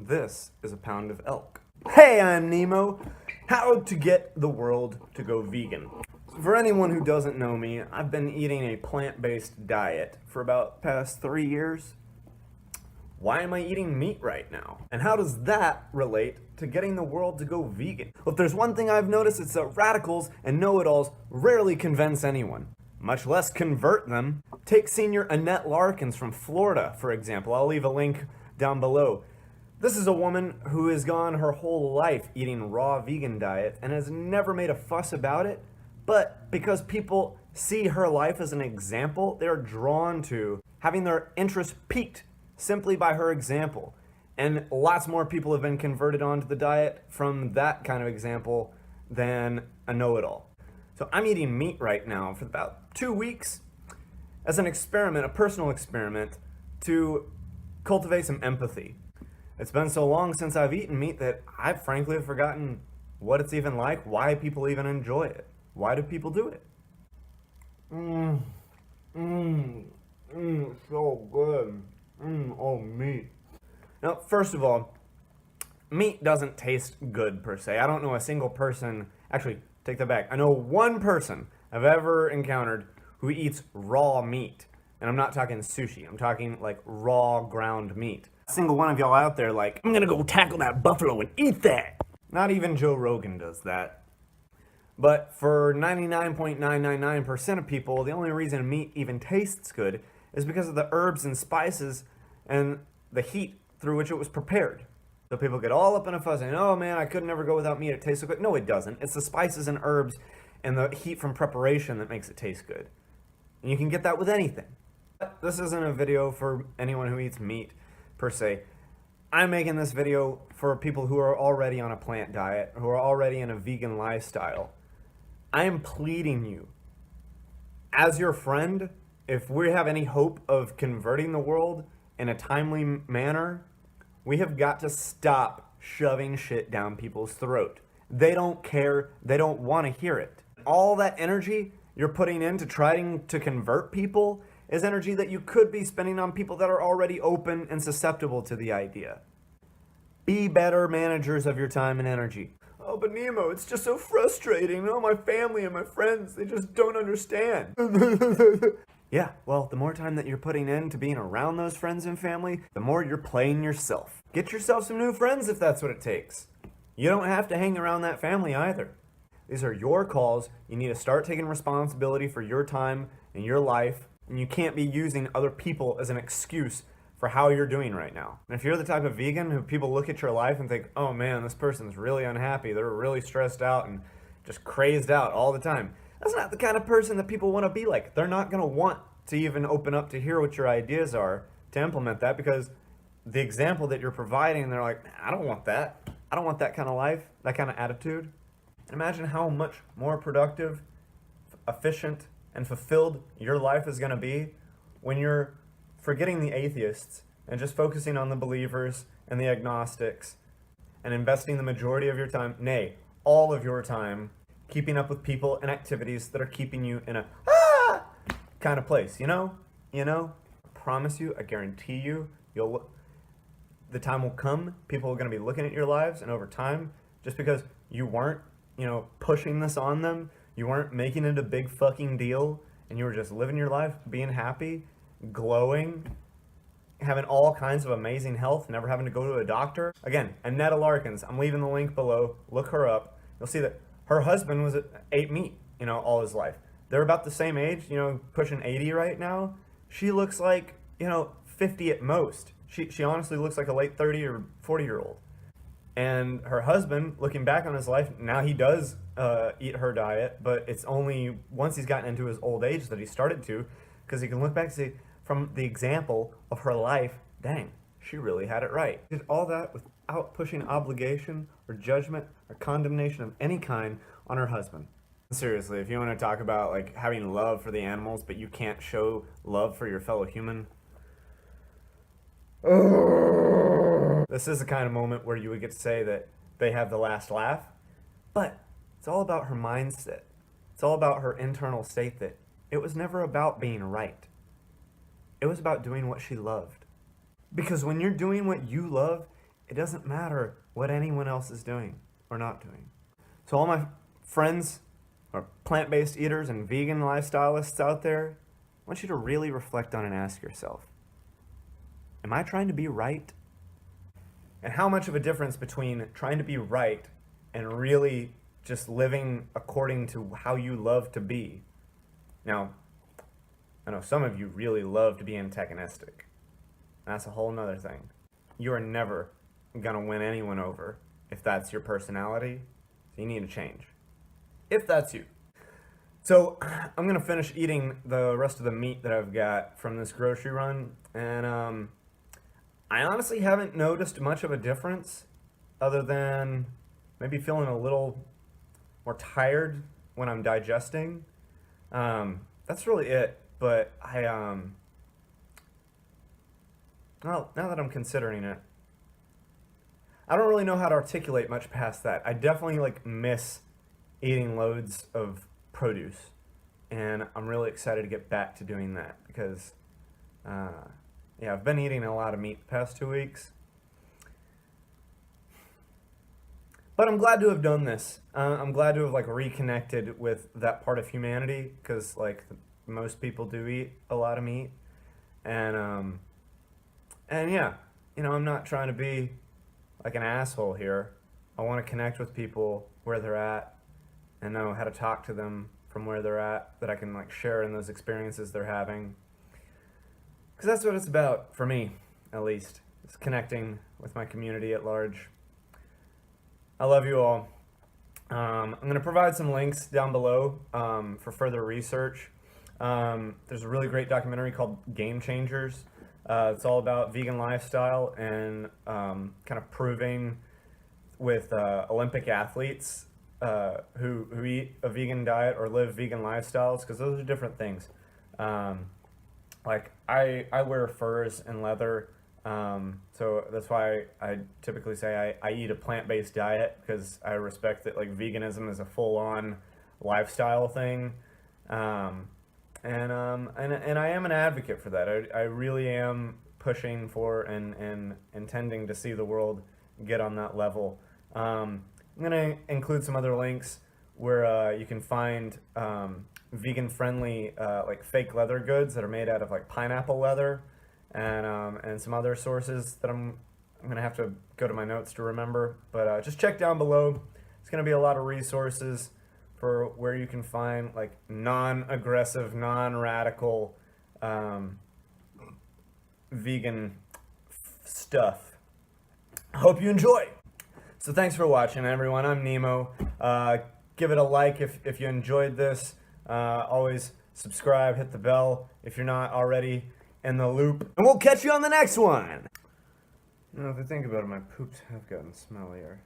this is a pound of elk. Hey, I'm Nemo. How to get the world to go vegan. For anyone who doesn't know me, I've been eating a plant-based diet for about the past 3 years. Why am I eating meat right now? And how does that relate to getting the world to go vegan? Well, if there's one thing I've noticed, it's that radicals and know-it-alls rarely convince anyone, much less convert them. Take senior Annette Larkin from Florida, for example. I'll leave a link down below. This is a woman who has gone her whole life eating raw vegan diet and has never made a fuss about it, but because people see her life as an example, they're drawn to having their interest piqued simply by her example. And lots more people have been converted onto the diet from that kind of example than a know-it-all. So I'm eating meat right now for about 2 weeks as an experiment, a personal experiment, to cultivate some empathy. It's been so long since I've eaten meat that I frankly have forgotten what it's even like, why people even enjoy it. Why do people do it? So good. Oh, meat. Now, first of all, meat doesn't taste good per se. I don't know a single person, actually, take that back. I know one person I've ever encountered who eats raw meat. And I'm not talking sushi, I'm talking like raw ground meat. A single one of y'all out there like, I'm gonna go tackle that buffalo and eat that. Not even Joe Rogan does that. But for 99.999% of people, the only reason meat even tastes good is because of the herbs and spices and the heat through which it was prepared. So people get all up in a fuss and, oh man, I could never go without meat, it tastes so good. No, it doesn't. It's the spices and herbs and the heat from preparation that makes it taste good. And you can get that with anything. This isn't a video for anyone who eats meat, per se. I'm making this video for people who are already on a plant diet, who are already in a vegan lifestyle. I am pleading you, as your friend, if we have any hope of converting the world in a timely manner, we have got to stop shoving shit down people's throat. They don't care, they don't want to hear it. All that energy you're putting into trying to convert people is energy that you could be spending on people that are already open and susceptible to the idea. Be better managers of your time and energy. Oh, but Nemo, it's just so frustrating. Oh, my family and my friends, they just don't understand. Yeah, well, the more time that you're putting into being around those friends and family, the more you're playing yourself. Get yourself some new friends if that's what it takes. You don't have to hang around that family either. These are your calls. You need to start taking responsibility for your time and your life. And you can't be using other people as an excuse for how you're doing right now. And if you're the type of vegan who people look at your life and think, oh man, this person's really unhappy, they're really stressed out and just crazed out all the time, that's not the kind of person that people want to be like. They're not going to want to even open up to hear what your ideas are to implement that, because the example that you're providing, they're like, I don't want that. I don't want that kind of life, that kind of attitude. Imagine how much more productive, efficient, and fulfilled your life is going to be when you're forgetting the atheists and just focusing on the believers and the agnostics and investing the majority of your time, nay, all of your time, keeping up with people and activities that are keeping you in a kind of place, you know? I promise you, I guarantee you, the time will come, people are going to be looking at your lives, and over time, just because you weren't, pushing this on them, you weren't making it a big fucking deal, and you were just living your life, being happy, glowing, having all kinds of amazing health, never having to go to a doctor. Again, Annette Larkins, I'm leaving the link below, look her up. You'll see that her husband ate meat, all his life. They're about the same age, pushing 80 right now. She looks like, 50 at most. She honestly looks like a late 30 or 40-year-old. And her husband, looking back on his life, now he does eat her diet, but it's only once he's gotten into his old age that he started to, because he can look back and see, from the example of her life, dang, she really had it right. Did all that without pushing obligation or judgment or condemnation of any kind on her husband. Seriously, if you want to talk about like having love for the animals, but you can't show love for your fellow human, this is the kind of moment where you would get to say that they have the last laugh. But it's all about her mindset. It's all about her internal state, that it was never about being right. It was about doing what she loved. Because when you're doing what you love, it doesn't matter what anyone else is doing or not doing. So all my friends or plant-based eaters and vegan lifestylists out there, I want you to really reflect on and ask yourself, am I trying to be right? And how much of a difference between trying to be right and really just living according to how you love to be. Now, I know some of you really love to be antagonistic. That's a whole nother thing. You are never gonna win anyone over if that's your personality, so you need to change. If that's you. So I'm gonna finish eating the rest of the meat that I've got from this grocery run, and I honestly haven't noticed much of a difference other than maybe feeling a little more tired when I'm digesting. That's really it, but well, now that I'm considering it, I don't really know how to articulate much past that. I definitely miss eating loads of produce, and I'm really excited to get back to doing that because yeah, I've been eating a lot of meat the past 2 weeks, but I'm glad to have done this. I'm glad to have reconnected with that part of humanity because most people do eat a lot of meat, and yeah, I'm not trying to be an asshole here. I want to connect with people where they're at and know how to talk to them from where they're at, that I can share in those experiences they're having. Because that's what it's about, for me, at least. It's connecting with my community at large. I love you all. I'm going to provide some links down below for further research. There's a really great documentary called Game Changers. It's all about vegan lifestyle and kind of proving with Olympic athletes who eat a vegan diet or live vegan lifestyles, because those are different things. I wear furs and leather, so that's why I typically say I eat a plant-based diet, because I respect that veganism is a full-on lifestyle thing. And I am an advocate for that. I really am pushing for and intending to see the world get on that level. I'm going to include some other links where you can find vegan-friendly fake leather goods that are made out of pineapple leather, and some other sources that I'm going to have to go to my notes to remember. But just check down below. It's going to be a lot of resources for where you can find non-aggressive, non-radical vegan stuff. I hope you enjoy. So thanks for watching, everyone. I'm Nemo. Give it a like if you enjoyed this. Always subscribe, hit the bell if you're not already in the loop. And we'll catch you on the next one. If you think about it, my poops have gotten smellier.